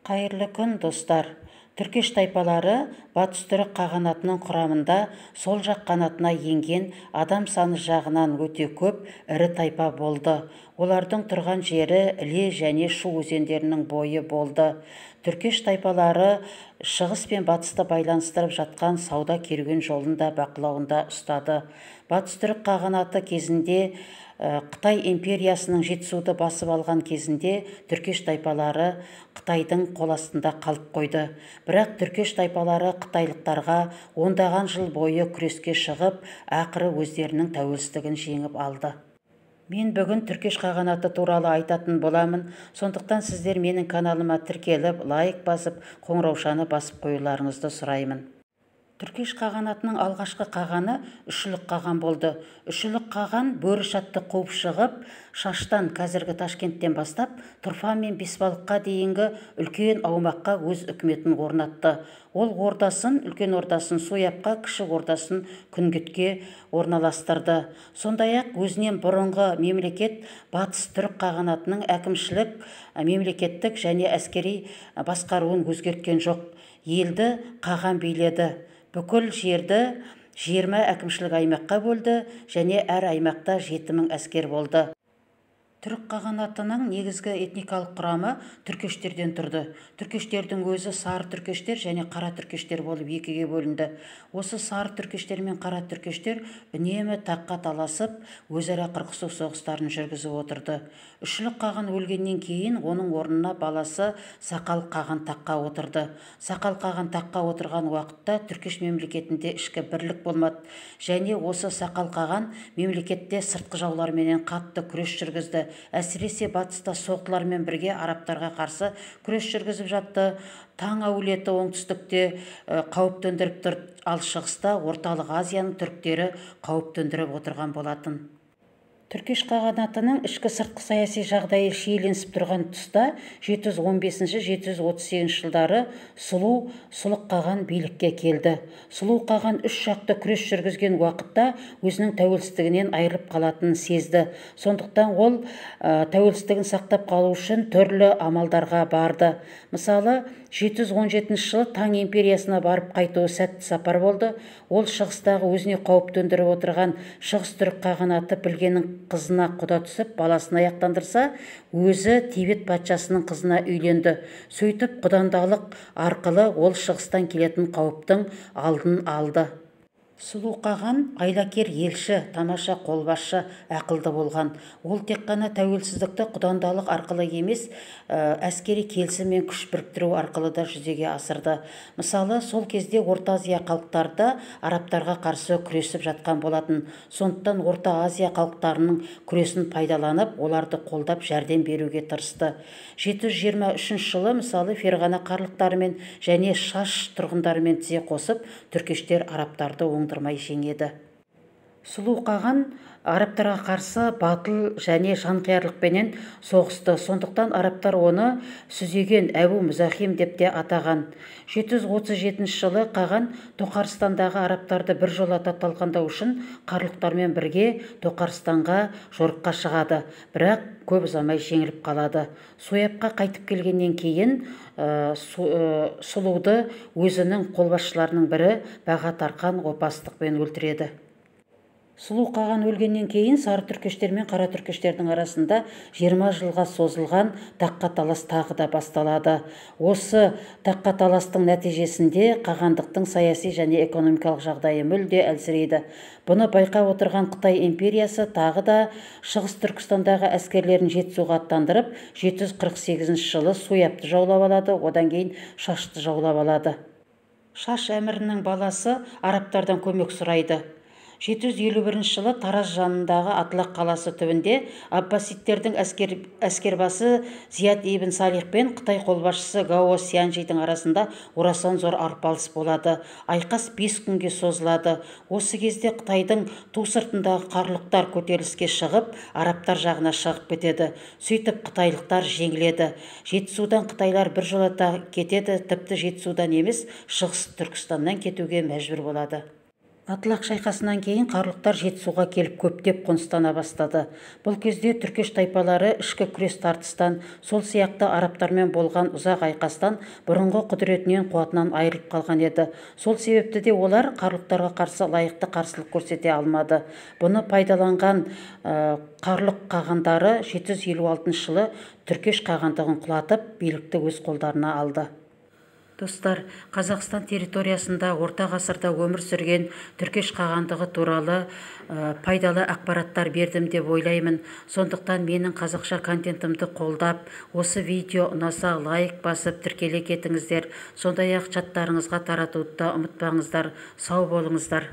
Қайырлы күн, достар. Түркеш тайпалары Батыс түрік қағанатының құрамында сол жақ қанатына енген адам саны жағынан өте көп ірі тайпа болды. Олардың тұрған жері Іле және Шу өзендерінің бойы болды. Түркеш тайпалары шығыс пен батысты байланыстырып жатқан сауда керуен жолын да бақылауында ұстады. Батыс түрік қағанаты кезінде Қытай империясының Жетісуды басып алған кезінде түркеш тайпалары Қытайдың қол астында қалып қойды. Бірақ түркеш тайпалары қытайлықтарға ондаған жыл бойы күреске шығып, ақыры өздерінің тәуелсіздігін жеңіп алды. Мен бүгін түркеш қағанаты туралы айтатын боламын. Сондықтан сіздер менің каналыма тіркеліп, лайк басып, қоңыраушаны басып қоюларыңызды сұраймын. Түркеш қағанатының алғашқы қағаны Үшілік қаған болды. Үшілік қаған Бөріш атты қуып шығып, Шаштан, қазіргі Ташкенттен бастап, Тұрфан мен Бесбалыққа дейінгі үлкен аумаққа өз үкіметін орнатты. Ол ордасын, үлкен ордасын Сояпқа, кіші ордасын Күнгетке орналастырды. Сондай-ақ өзінен бұрынғы мемлекет Батыс түрік қағанатының әкімшілік, мемлекеттік және әскери басқаруын өзгерткен жоқ. Елді қаған биледі. Бүкіл жерді 20 әкімшілік аймаққа бөлді және әр аймақта 7000 әскер болды. Түрік қағанатының негізгі этникалық құрамы түркештерден тұрды. Түркештердің өзі сары түркештер және қара түркештер болып екіге бөлінді. Осы сары түркештер мен қара түркештер үнемі таққа таласып, өзара қырқысу соғыстарын жүргізіп отырды. Үшілік қаған өлгеннен кейін оның орнына баласы Сақал қаған таққа отырды. Сақал қаған таққа отырған уақытта түркеш мемлекетінде ішкі бірлік болмады және осы Сақал қаған мемлекетте сыртқы жауларменен қатты күрес жүргізді. Әсіресе батыста соғдылармен бірге арабтарға қарсы күрес жүргізіп жатты. Таң әулеті оңтүстікте қауіп төндіріп тұр, ал шығыста Орталық Азияның түріктері қауіп төндіріп отырған болатын. Түркеш қағанатының ішкі сыртқы саяси жағдайы шиеленісіп тұрған тұста 715-738 жылдары Сұлық қаған билікке келді. Сұлу қаған үш жақты күрес жүргізген уақытта өзінің тәуелсіздігінен айырылып қалатынын сезді. Сондықтан ол тәуелсіздігін сақтап қалу үшін түрлі амалдарға барды. Мысалы, 717 жылы Таң империясына барып қайтуы сәтті сапар болды. Ол шығыстағы өзіне қауіп төндіріп отырған шығыс түрік қағанаты білгеннің қызына құда түсіп, баласын аяқтандырса, өзі Тибет патшасының қызына үйленді. Сөйтіп, құдандалық арқылы ол шығыстан келетін қауіптің алдын алды. Сұлу қаған айлакер елші, тамаша қолбасшы, ақылды болған. Ол тек қана тәуелсіздікті құдандалық арқылы емес, әскери келісім мен күш біріктіру арқылы да жүзеге асырды. Мысалы, сол кезде Орта Азия халықтары арабтарға қарсы күресіп жатқан болатын. Сондықтан Орта Азия халықтарының күресін пайдаланып, оларды қолдап жәрдем беруге тырысты. 723 жылы, мысалы, Ферғана қарлықтарымен және Шаш тұрғындарымен тізе қосып, түркештер арабтарды оңдырмай жеңеді. Сұлу қаған арабтарға қарсы батыл және жанқиярлықпенен соғысты. Сондықтан арабтар оны Сүзеген Әбу Мұзахим деп те атаған. 737 жылы қаған Тоқарстандағы арабтарды бір жолата талқандау үшін қарлықтармен бірге Тоқарстанға жорыққа шығады. Бірақ көп ұзамай жеңіліп қалады. Сояпқа қайтып келгеннен кейін Сұлуды өзінің қолбасшыларының бірі Бағат Арқан опасыздықпен өлтіреді. Сұлу қаған өлгеннен кейін сары түркештер мен қара түркештердің арасында 20 жылға созылған таққа талас тағы да басталады. Осы таққа таластың нәтижесінде қағандықтың саяси және экономикалық жағдайы мүлде әлсірейді. Бұны байқап отырған Қытай империясы тағы да Шығыс Түркістандағы әскерлерін Жетісуға аттандырып, 748 жылы Сояпты жаулап алады, одан кейін Шашты жаулап алады. Шаш әмірінің баласы арабтардан көмек сұрайды. 751 жылы Тараз жанындағы Атлақ қаласы түбінде Аббасидтердің әскербасы Зият ибн Салих пен Қытай қолбасшысы Гао Сянжидің арасында орасан зор арпалыс болады. Айқас 5 күнге созылады. Осы кезде Қытайдың ту сыртындағы қарлықтар көтеріліске шығып, арабтар жағына шығып кетеді. Сөйтіп қытайлықтар жеңіледі. Жетісудан қытайлар бір жолата кетеді, тіпті Жетісудан емес, Шығыс Түркістаннан кетуге мәжбүр болады. Атлақ шайқасынан кейін қарлықтар Жетісуға келіп көптеп қоныстана бастады. Бұл кезде түркеш тайпалары ішкі күрес тартыстан, сол сияқты арабтармен болған ұзақ айқастан бұрынғы құдіретінен қуатынан айырылып қалған еді. Сол себепті де олар қарлықтарға қарсы лайықты қарсылық көрсете алмады. Бұны пайдаланған қарлық қағандары 756 жылы түркеш қағандығын құлатып, билікті өз қолдарына алды. Достар, Қазақстан территориясында орта ғасырда өмір сүрген түркеш қағандығы туралы пайдалы ақпараттар бердім деп ойлаймын. Сондықтан менің қазақша контентімді қолдап, осы видео ұнаса лайк басып тіркеле кетіңіздер. Сондай-ақ чаттарыңызға таратуды да ұмытпаңыздар. Сау болыңыздар.